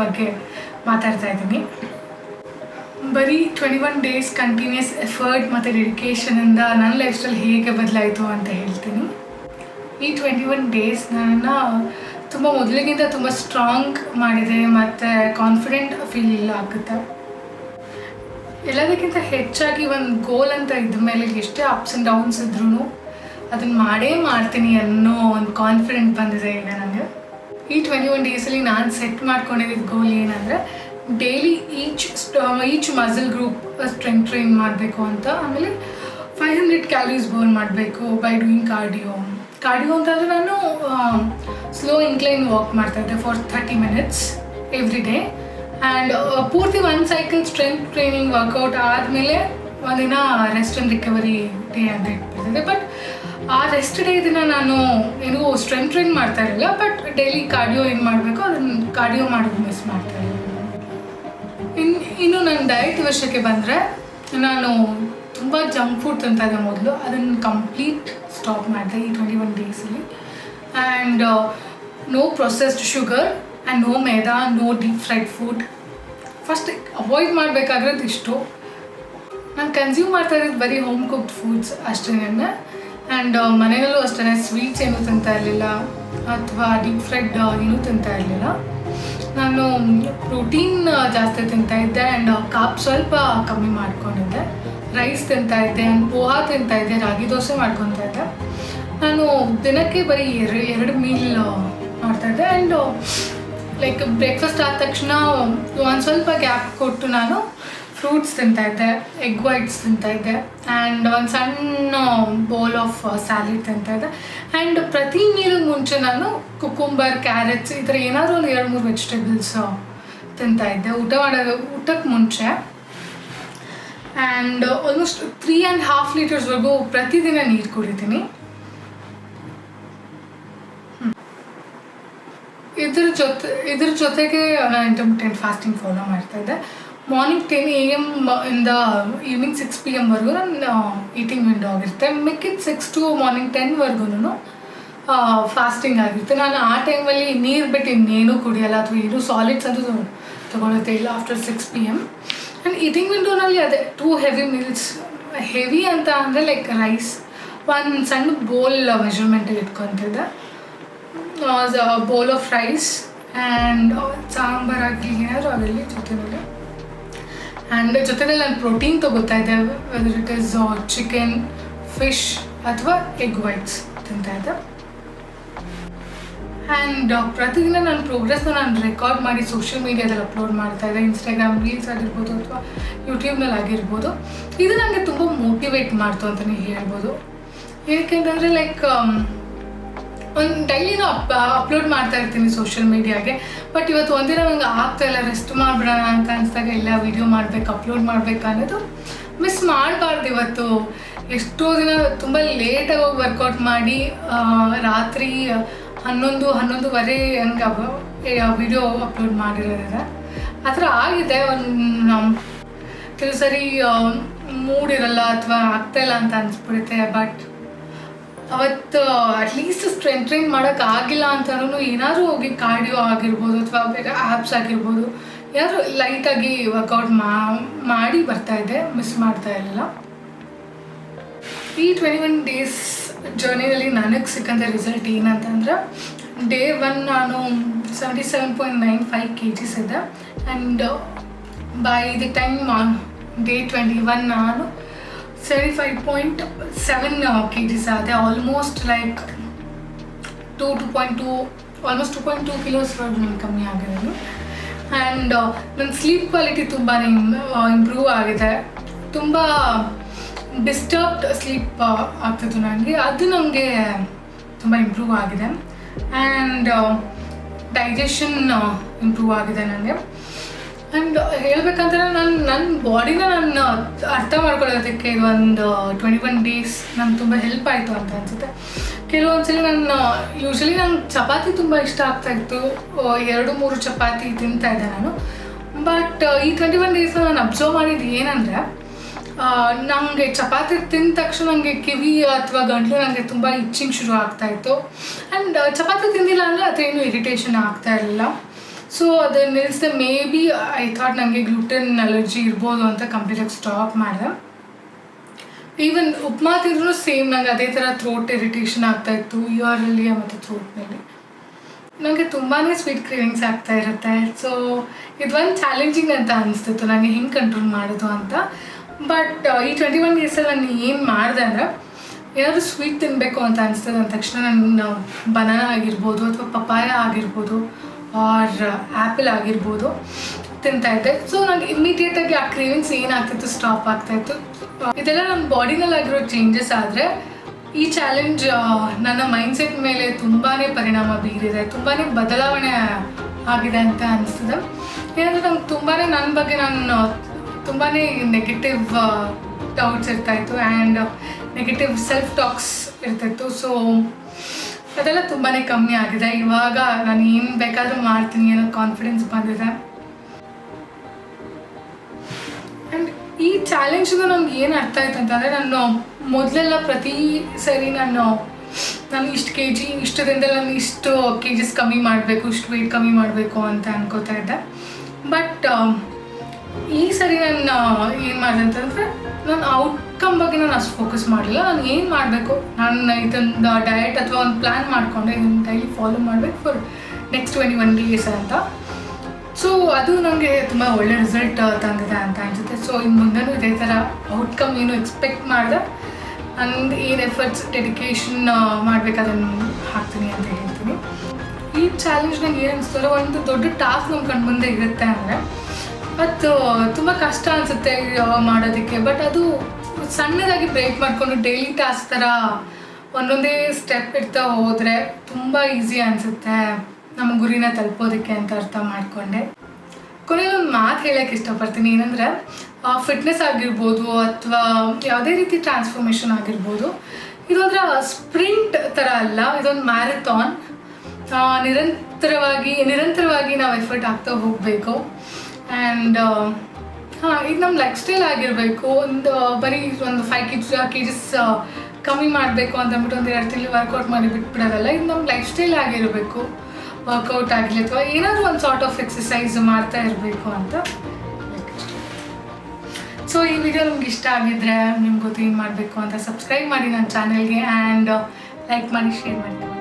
ಬಗ್ಗೆ ಮಾತಾಡ್ತಾ ಇದ್ದೀನಿ. ಬರೀ 21 ಡೇಸ್ ಕಂಟಿನ್ಯೂಸ್ ಎಫರ್ಟ್ ಮತ್ತು ಡೆಡಿಕೇಷನಿಂದ ನನ್ನ ಲೈಫ್ ಸ್ಟೈಲ್ ಹೇಗೆ ಬದಲಾಯಿತು ಅಂತ ಹೇಳ್ತೀನಿ. ಈ 21 ಡೇಸ್ ನನ್ನನ್ನು ತುಂಬ ಮೊದಲಿಗಿಂತ ತುಂಬ ಸ್ಟ್ರಾಂಗ್ ಮಾಡಿದೆ ಮತ್ತು ಕಾನ್ಫಿಡೆಂಟ್ ಫೀಲ್ ಆಗುತ್ತೆ. ಎಲ್ಲದಕ್ಕಿಂತ ಹೆಚ್ಚಾಗಿ ಒಂದು ಗೋಲ್ ಅಂತ ಇದ್ದ ಮೇಲೆ ಎಷ್ಟೇ ಅಪ್ಸ್ ಆ್ಯಂಡ್ ಡೌನ್ಸ್ ಇದ್ರೂ ಅದನ್ನು ಮಾಡೇ ಮಾಡ್ತೀನಿ ಅನ್ನೋ ಒಂದು ಕಾನ್ಫಿಡೆಂಟ್ ಬಂದಿದೆ ಈಗ ನನಗೆ. ಈ 21 ಡೇಸಲ್ಲಿ ನಾನು ಸೆಟ್ ಮಾಡ್ಕೊಂಡಿದ್ದ ಗೋಲ್ ಏನಂದರೆ daily each muscle group strength train ಮಾಡಬೇಕು ಅಂತ. ಆಮೇಲೆ 500 ಕ್ಯಾಲರೀಸ್ ಬರ್ನ್ ಮಾಡಬೇಕು ಬೈ ಡೂಯಿಂಗ್ ಕಾರ್ಡಿಯೋ ಅಂತಂದರೆ ನಾನು ಸ್ಲೋ ಇನ್ಕ್ಲೈನ್ ವಾಕ್ ಮಾಡ್ತಾಯಿದ್ದೆ for 30 minutes every day. And ಪೂರ್ತಿ 1 ಸೈಕಲ್ ಸ್ಟ್ರೆಂತ್ ಟ್ರೈನಿಂಗ್ ವರ್ಕೌಟ್ ಆದಮೇಲೆ ಒಂದಿನ ರೆಸ್ಟ್ ಆ್ಯಂಡ್ ರಿಕವರಿ ಡೇ ಅಂತ ಇಟ್ಬಿಟ್ಟಿದ್ದೆ. ಬಟ್ ಆ ರೆಸ್ಟ್ ಡೇ ದಿನ ನಾನು ಏನೂ ಸ್ಟ್ರೆಂತ್ ಟ್ರೈನ್ ಮಾಡ್ತಾ ಇರಲಿಲ್ಲ, ಬಟ್ ಡೈಲಿ ಕಾರ್ಡಿಯೋ ಏನು ಮಾಡಬೇಕು ಅದನ್ನು ಕಾರ್ಡಿಯೋ ಮಾಡೋದು ಮಿಸ್ ಮಾಡ್ತಾ ಇರಲಿಲ್ಲ. ಇನ್ನು ನನ್ನ ಡಯಟ್ ವಿಷಯಕ್ಕೆ ಬಂದರೆ, ನಾನು ತುಂಬ ಜಂಕ್ ಫುಡ್ ತಿಂತಾಯಿದ್ದೆ ಮೊದಲು. ಅದನ್ನು ಕಂಪ್ಲೀಟ್ ಸ್ಟಾಪ್ ಮಾಡಿದೆ ಈ 21 ಡೇಸಲ್ಲಿ. And no processed sugar and no maida, no deep fried food. First avoid ಮಾಡಬೇಕಾಗಿರೋದು ಇಷ್ಟು. ನಾನು ಕನ್ಸ್ಯೂಮ್ ಮಾಡ್ತಾ ಇದ್ದಿದ್ದು ಬರೀ ಹೋಮ್ ಕುಕ್ಡ್ ಫುಡ್ಸ್ ಅಷ್ಟೇ. ಆ್ಯಂಡ್ ಮನೆಯಲ್ಲೂ ಅಷ್ಟೇ ಸ್ವೀಟ್ಸ್ ಏನೂ ತಿಂತಾ ಇರಲಿಲ್ಲ ಅಥವಾ ಡೀಪ್ ಫ್ರೈಡ್ ಏನೂ ತಿಂತಾ ಇರಲಿಲ್ಲ. ನಾನು ಪ್ರೋಟೀನ್ ಜಾಸ್ತಿ ತಿಂತಾಯಿದ್ದೆ ಆ್ಯಂಡ್ ಕಾಪ್ ಸ್ವಲ್ಪ ಕಮ್ಮಿ ಮಾಡ್ಕೊಂಡಿದ್ದೆ. ರೈಸ್ ತಿಂತಾಯಿದ್ದೆ ಆ್ಯಂಡ್ ಪೋಹಾ ತಿಂತಾಯಿದ್ದೆ, ರಾಗಿ ದೋಸೆ ಮಾಡ್ಕೊತಾ ಇದ್ದೆ. ನಾನು ದಿನಕ್ಕೆ ಬರೀ 2 ಮೀಲ್ ಮಾಡ್ತಾಯಿದ್ದೆ. ಆ್ಯಂಡ್ ಲೈಕ್ ಬ್ರೇಕ್ಫಾಸ್ಟ್ ಆದ ತಕ್ಷಣ ಒಂದು ಸ್ವಲ್ಪ ಗ್ಯಾಪ್ ಕೊಟ್ಟು ನಾನು ಫ್ರೂಟ್ಸ್ ತಿಂತಾಯಿದ್ದೆ, ಎಗ್ ವೈಟ್ಸ್ ತಿಂತಾಯಿದ್ದೆ ಆ್ಯಂಡ್ ಒಂದು ಸಣ್ಣ ಬೌಲ್ ಆಫ್ ಸ್ಯಾಲೆಡ್ ತಿಂತಾಯಿದ್ದೆ. ಆ್ಯಂಡ್ ಪ್ರತಿ ಮೀಲಿಗೆ ಮುಂಚೆ ನಾನು ಕುಕುಂಬರ್, ಕ್ಯಾರೆಟ್ಸ್ ಈ ಥರ ಏನಾದರೂ ಒಂದು 2-3 ವೆಜಿಟೇಬಲ್ಸ್ ತಿಂತಾಯಿದ್ದೆ ಊಟಕ್ಕೆ ಮುಂಚೆ. ಆ್ಯಂಡ್ ಆಲ್ಮೋಸ್ಟ್ 3.5 ಲೀಟರ್ಸ್ವರೆಗೂ ಪ್ರತಿದಿನ ನೀರು ಕುಡಿತೀನಿ. ಇದ್ರ ಜೊತೆಗೆ ನಾನು ಇಂಟರ್ಮಿಟೆಂಟ್ ಫಾಸ್ಟಿಂಗ್ ಫಾಲೋ ಮಾಡ್ತಾಯಿದ್ದೆ. ಮಾರ್ನಿಂಗ್ 10 AM ಇಂದ ಈವ್ನಿಂಗ್ 6 PM ವರೆಗೂ ನನ್ನ ಈಟಿಂಗ್ ವಿಂಡೋ ಆಗಿರುತ್ತೆ. ಮಿಕ್ಕಿದ 6 to ಮಾರ್ನಿಂಗ್ 10ವರೆಗೂ ಫಾಸ್ಟಿಂಗ್ ಆಗಿರುತ್ತೆ. ನಾನು ಆ ಟೈಮಲ್ಲಿ ನೀರು ಬಿಟ್ಟು ಇನ್ನೇನೂ ಕುಡಿಯೋಲ್ಲ ಅಥವಾ ಏನೂ ಸಾಲಿಡ್ಸ್ ಅಂತೂ ತೊಗೊಳುತ್ತೆ ಇಲ್ಲ ಆಫ್ಟರ್ 6 PM. ಆ್ಯಂಡ್ ಈಟಿಂಗ್ ವಿಂಡೋನಲ್ಲಿ ಅದೇ 2 ಹೆವಿ ಮೀಲ್ಸ್. ಹೆವಿ ಅಂತ ಅಂದರೆ ಲೈಕ್ ರೈಸ್ ಒಂದು ಸಣ್ಣ ಬೋಲ್ ಮೆಷರ್ಮೆಂಟಿಗೆ ಇಟ್ಕೊತಿದ್ದೆ. Bowl of rice and sambar ಆಗಲಿ ಏನಾದರೂ ಆಗಲಿ ಜೊತೆಯಲ್ಲಿ. ಆ್ಯಂಡ್ ಜೊತೆಯಲ್ಲಿ ನಾನು ಪ್ರೋಟೀನ್ ತೊಗೋತಾಯಿದ್ದೆ, whether it is chicken, fish ಅಥವಾ ಎಗ್ ವೈಟ್ಸ್ ತಿಂತಾಯಿದ್ದೆ. ಆ್ಯಂಡ್ ಪ್ರತಿದಿನ ನನ್ನ ಪ್ರೋಗ್ರೆಸ್ನ ನಾನು ರೆಕಾರ್ಡ್ ಮಾಡಿ ಸೋಷಿಯಲ್ ಮೀಡಿಯಾದಲ್ಲಿ ಅಪ್ಲೋಡ್ ಮಾಡ್ತಾಯಿದ್ದೆ. ಇನ್ಸ್ಟಾಗ್ರಾಮ್ ರೀಲ್ಸ್ ಆಗಿರ್ಬೋದು ಅಥವಾ ಯೂಟ್ಯೂಬ್ನಲ್ಲಿ ಆಗಿರ್ಬೋದು. ಇದು ನನಗೆ ತುಂಬ ಮೋಟಿವೇಟ್ ಮಾಡ್ತು ಅಂತಲೇ ಹೇಳ್ಬೋದು. ಏಕೆಂತಂದರೆ ಲೈಕ್ ಒಂದು ಡೈಲಿನೂ ಅಪ್ಲೋಡ್ ಮಾಡ್ತಾ ಇರ್ತೀನಿ ಸೋಷಿಯಲ್ ಮೀಡಿಯಾಗೆ. ಬಟ್ ಇವತ್ತು ಒಂದಿನ ನಂಗೆ ಆಗ್ತಾಯಿಲ್ಲ, ರೆಸ್ಟ್ ಮಾಡಿಬಿಡೋಣ ಅಂತ ಅನಿಸ್ದಾಗ ಇಲ್ಲ ವಿಡಿಯೋ ಮಾಡಬೇಕು, ಅಪ್ಲೋಡ್ ಮಾಡಬೇಕು ಅನ್ನೋದು ಮಿಸ್ ಮಾಡಬಾರ್ದು. ಇವತ್ತು ಎಷ್ಟೋ ದಿನ ತುಂಬ ಲೇಟಾಗಿ ಹೋಗಿ ವರ್ಕೌಟ್ ಮಾಡಿ ರಾತ್ರಿ 11-11:30 ಹಂಗೆ ವಿಡಿಯೋ ಅಪ್ಲೋಡ್ ಮಾಡಿರೋದಿದೆ. ಆ ಥರ ಆಗಿದೆ. ಕೆಲವು ಸರಿ ಮೂಡಿರಲ್ಲ ಅಥವಾ ಆಗ್ತಾಯಿಲ್ಲ ಅಂತ ಅನಿಸ್ಬಿಡುತ್ತೆ. ಬಟ್ ಅವತ್ತು ಅಟ್ಲೀಸ್ಟ್ ಸ್ಟ್ರೆಂತ್ ಟ್ರೈನ್ ಮಾಡೋಕ್ಕಾಗಿಲ್ಲ ಅಂತಲೂ ಏನಾದರೂ ಹೋಗಿ ಕಾರ್ಡಿಯೋ ಆಗಿರ್ಬೋದು ಅಥವಾ ಬೇರೆ ಆ್ಯಪ್ಸ್ ಆಗಿರ್ಬೋದು ಏನಾದರೂ ಲೈಟಾಗಿ ವರ್ಕೌಟ್ ಮಾಡಿ ಬರ್ತಾಯಿದ್ದೆ, ಮಿಸ್ ಮಾಡ್ತಾ ಇರಲಿಲ್ಲ. ಈ 21 ಡೇಸ್ ಜರ್ನಿಯಲ್ಲಿ ನನಗೆ ಸಿಕ್ಕಂಥ ರಿಸಲ್ಟ್ ಏನಂತಂದರೆ, ಡೇ 1 ನಾನು 77.95 kgs ಇದ್ದೆ. And by the time day 21 ನಾನು 75.7 kgs ಆದೆ. ಆಲ್ಮೋಸ್ಟ್ ಲೈಕ್ 2.2 ಕಿಲೋಸ್ವರೆಗೂ ನಾನು ಕಮ್ಮಿ ಆಗಿರೋದು. ಆ್ಯಂಡ್ ನನ್ನ ಸ್ಲೀಪ್ ಕ್ವಾಲಿಟಿ ತುಂಬಾ ಇಂಪ್ರೂವ್ ಆಗಿದೆ. ತುಂಬ ಡಿಸ್ಟರ್ಬ್ಡ್ ಸ್ಲೀಪ್ ಆಗ್ತಿತ್ತು ನನಗೆ, ಅದು ನನಗೆ ತುಂಬ ಇಂಪ್ರೂವ್ ಆಗಿದೆ. ಆ್ಯಂಡ್ ಡೈಜೆಷನ್ ಇಂಪ್ರೂವ್ ಆಗಿದೆ ನನಗೆ. ಆ್ಯಂಡ್ ಹೇಳಬೇಕಂದ್ರೆ ನನ್ನ ಬಾಡಿನ ನಾನು ಅರ್ಥ ಮಾಡ್ಕೊಳ್ಳೋದಕ್ಕೆ ಒಂದು 21 ಡೇಸ್ ನಂಗೆ ತುಂಬ ಹೆಲ್ಪ್ ಆಯಿತು ಅಂತ ಅನಿಸುತ್ತೆ. ಕೆಲವೊಂದ್ಸಲಿ ಯೂಶ್ವಲಿ ನಂಗೆ ಚಪಾತಿ ತುಂಬ ಇಷ್ಟ ಆಗ್ತಾಯಿತ್ತು, 2-3 ಚಪಾತಿ ತಿಂತಾಯಿದ್ದೆ ನಾನು. ಬಟ್ ಈ 21 ಡೇಸ್ ನಾನು ಅಬ್ಸರ್ವ್ ಮಾಡಿದ್ದು ಏನಂದರೆ, ನನಗೆ ಚಪಾತಿ ತಿಂದ ತಕ್ಷಣ ನನಗೆ ಕಿವಿ ಅಥವಾ ಗಂಟಲು ನನಗೆ ತುಂಬ ಇಚ್ಚಿಂಗ್ ಶುರು ಆಗ್ತಾಯಿತ್ತು. ಆ್ಯಂಡ್ ಚಪಾತಿ ತಿಂದಿಲ್ಲ ಅಂದರೆ ಅದೇನು ಇರಿಟೇಷನ್ ಆಗ್ತಾ ಇರಲಿಲ್ಲ. ಸೊ ಅದನ್ನು ನಿಲ್ಲಿಸಿದೆ. ಮೇ ಬಿ ಐ ಥಾಟ್ ನನಗೆ ಗ್ಲೂಟೆನ್ ಅಲರ್ಜಿ ಇರ್ಬೋದು ಅಂತ ಕಂಪ್ಲೀಟಾಗಿ ಸ್ಟಾಪ್ ಮಾಡಿದೆ. ಈವನ್ ಉಪ್ಮಾ ತಿಂದ್ರೂ ಸೇಮ್ ನಂಗೆ ಅದೇ ಥರ ಥ್ರೋಟ್ ಇರಿಟೇಷನ್ ಆಗ್ತಾಯಿತ್ತು, ಇಯರಲ್ಲಿ ಮತ್ತು ಥ್ರೋಟ್ನಲ್ಲಿ. ನನಗೆ ತುಂಬಾ ಸ್ವೀಟ್ ಕ್ರೇವಿಂಗ್ಸ್ ಆಗ್ತಾ ಇರುತ್ತೆ. ಸೊ ಇದೊಂದು ಚಾಲೆಂಜಿಂಗ್ ಅಂತ ಅನಿಸ್ತಿತ್ತು ನನಗೆ ಹೆಂಗೆ ಕಂಟ್ರೋಲ್ ಮಾಡೋದು ಅಂತ. ಬಟ್ ಈ 21 ಡೇಸಲ್ಲಿ ನಾನು ಏನು ಮಾಡಿದೆ ಅಂದರೆ, ಏನಾದರೂ ಸ್ವೀಟ್ ತಿನ್ನಬೇಕು ಅಂತ ಅನಿಸ್ತದೆ ಅಂದ ತಕ್ಷಣ ನಾನು ಬನಾನಾ ಆಗಿರ್ಬೋದು ಅಥವಾ ಪಪಾಯ ಆಗಿರ್ಬೋದು ಆರ್ ಆ್ಯಪಲ್ ಆಗಿರ್ಬೋದು ತಿಂತಾಯಿದ್ದೆ. ಸೊ ನನಗೆ ಇಮ್ಮಿಡಿಯೇಟಾಗಿ ಆ ಕ್ರೇವಿಂಗ್ಸ್ ಏನಾಗ್ತಿತ್ತು ಸ್ಟಾಪ್ ಆಗ್ತಾಯಿತ್ತು. ಇದೆಲ್ಲ ನನ್ನ ಬಾಡಿನಲ್ಲಿ ಆಗಿರೋ ಚೇಂಜಸ್. ಆದರೆ ಈ ಚಾಲೆಂಜ್ ನನ್ನ ಮೈಂಡ್ಸೆಟ್ ಮೇಲೆ ತುಂಬಾ ಪರಿಣಾಮ ಬೀರಿದೆ, ತುಂಬಾ ಬದಲಾವಣೆ ಆಗಿದೆ ಅಂತ ಅನಿಸ್ತದೆ. ಏನಂದರೆ ನಂಗೆ ತುಂಬಾ ನನ್ನ ಬಗ್ಗೆ ನಾನು ತುಂಬಾ ನೆಗೆಟಿವ್ ಡೌಟ್ಸ್ ಇರ್ತಾಯಿತ್ತು ಆ್ಯಂಡ್ ನೆಗೆಟಿವ್ ಸೆಲ್ಫ್ ಟಾಕ್ಸ್ ಇರ್ತಾಯಿತ್ತು. ಸೊ ಅದೆಲ್ಲ ತುಂಬಾ ಕಮ್ಮಿ ಆಗಿದೆ. ಇವಾಗ ನಾನು ಏನು ಬೇಕಾದರೂ ಮಾಡ್ತೀನಿ ಅನ್ನೋ ಕಾನ್ಫಿಡೆನ್ಸ್ ಬಂದಿದೆ. ಆ್ಯಂಡ್ ಈ ಚಾಲೆಂಜಿಂದ ನಮ್ಗೆ ಏನು ಅರ್ಥ ಆಯ್ತು ಅಂತಂದರೆ, ನಾನು ಮೊದಲೆಲ್ಲ ಪ್ರತಿ ಸರಿ ನಾನು ಇಷ್ಟು KG ಇಷ್ಟು ದಿನದಲ್ಲಿ ನಾನು ಇಷ್ಟು KGs ಕಮ್ಮಿ ಮಾಡಬೇಕು, ಇಷ್ಟು ವೆಯ್ಟ್ ಕಮ್ಮಿ ಮಾಡಬೇಕು ಅಂತ ಅನ್ಕೋತಾ ಇದ್ದೆ. ಬಟ್ ಈ ಸರಿ ನಾನು ಏನು ಮಾಡಿದೆ ಅಂತಂದರೆ, ನಾನು ಔಟ್ಕಮ್ ಬಗ್ಗೆ ನಾನು ಅಷ್ಟು ಫೋಕಸ್ ಮಾಡಲಿಲ್ಲ. ನಾನು ಏನು ಮಾಡಬೇಕು, ನಾನು ಇದೊಂದು ಡಯಟ್ ಅಥವಾ ಒಂದು ಪ್ಲ್ಯಾನ್ ಮಾಡಿಕೊಂಡೆ, ಇದನ್ನು ಡೈಲಿ ಫಾಲೋ ಮಾಡಬೇಕು ಫಾರ್ ನೆಕ್ಸ್ಟ್ 21 ಡೇಸ್ ಅಂತ. ಸೊ ಅದು ನನಗೆ ತುಂಬ ಒಳ್ಳೆ ರಿಸಲ್ಟ್ ತಂದಿದೆ ಅಂತ ಅನಿಸುತ್ತೆ. ಸೊ ಇನ್ನು ಮುಂದೆನೂ ಇದೇ ಥರ ಔಟ್ಕಮ್ ಏನು ಎಕ್ಸ್ಪೆಕ್ಟ್ ಮಾಡಿದೆ ನಂದು ಏನು ಎಫರ್ಟ್ಸ್ ಡೆಡಿಕೇಶನ್ ಮಾಡಬೇಕಾದನ್ನು ಹಾಕ್ತೀನಿ ಅಂತ ಹೇಳ್ತೀನಿ. ಈ ಚಾಲೆಂಜ್ ನಂಗೆ ಏನು ಅನಿಸ್ತದೆ, ಒಂದು ದೊಡ್ಡ ಟಾಸ್ಕ್ ನಮ್ಮ ಕಣ್ಣು ಮುಂದೆ ಇರುತ್ತೆ ಅಂದರೆ ಅದು ತುಂಬ ಕಷ್ಟ ಅನಿಸುತ್ತೆ ಮಾಡೋದಕ್ಕೆ. ಬಟ್ ಅದು ಸಣ್ಣದಾಗಿ ಬ್ರೇಕ್ ಮಾಡಿಕೊಂಡು ಡೈಲಿ ಟಾಸ್ಕ್ ಥರ ಒಂದೊಂದೇ ಸ್ಟೆಪ್ ಇಡ್ತಾ ಹೋದರೆ ತುಂಬ ಈಸಿ ಅನಿಸುತ್ತೆ ನಮ್ಮ ಗುರಿನ ತಲುಪೋದಕ್ಕೆ ಅಂತ ಅರ್ಥ ಮಾಡಿಕೊಂಡೆ. ಕೊನೆಯಲ್ಲಿ ಒಂದು ಮಾತು ಹೇಳೋಕ್ಕೆ ಇಷ್ಟಪಡ್ತೀನಿ. ಏನಂದರೆ ಫಿಟ್ನೆಸ್ ಆಗಿರ್ಬೋದು ಅಥವಾ ಯಾವುದೇ ರೀತಿ ಟ್ರಾನ್ಸ್ಫಾರ್ಮೇಷನ್ ಆಗಿರ್ಬೋದು, ಇದೊಂಥರ ಸ್ಪ್ರಿಂಟ್ ಥರ ಅಲ್ಲ, ಇದೊಂದು ಮ್ಯಾರಥಾನ್. ನಿರಂತರವಾಗಿ ನಾವು ಎಫರ್ಟ್ ಆಗ್ತಾ ಹೋಗಬೇಕು. ಆ್ಯಂಡ್ ಇದು ನಮ್ಮ ಲೈಫ್ ಸ್ಟೈಲ್ ಆಗಿರಬೇಕು. ಬರೀ ಒಂದು 5 kgs ಕಮ್ಮಿ ಮಾಡಬೇಕು ಅಂತಂದ್ಬಿಟ್ಟು ಒಂದು 2 ತಿಂಗಳು ವರ್ಕೌಟ್ ಮಾಡಿ ಬಿಟ್ಬಿಡೋದಲ್ಲ. ಇದು ನಮ್ಮ ಲೈಫ್ ಸ್ಟೈಲ್ ಆಗಿರಬೇಕು. ವರ್ಕೌಟ್ ಆಗಲಿ ಅಥವಾ ಏನಾದರೂ ಒಂದು ಸಾರ್ಟ್ ಆಫ್ ಎಕ್ಸಸೈಸ್ ಮಾಡ್ತಾ ಇರಬೇಕು ಅಂತ. ಸೊ ಈ ವಿಡಿಯೋ ನಿಮ್ಗೆ ಇಷ್ಟ ಆಗಿದ್ದರೆ, ನಿಮ್ಗೆ ಗೊತ್ತು ಏನು ಮಾಡಬೇಕು ಅಂತ, ಸಬ್ಸ್ಕ್ರೈಬ್ ಮಾಡಿ ನನ್ನ ಚಾನೆಲ್ಗೆ ಆ್ಯಂಡ್ ಲೈಕ್ ಮಾಡಿ, ಶೇರ್ ಮಾಡಿ.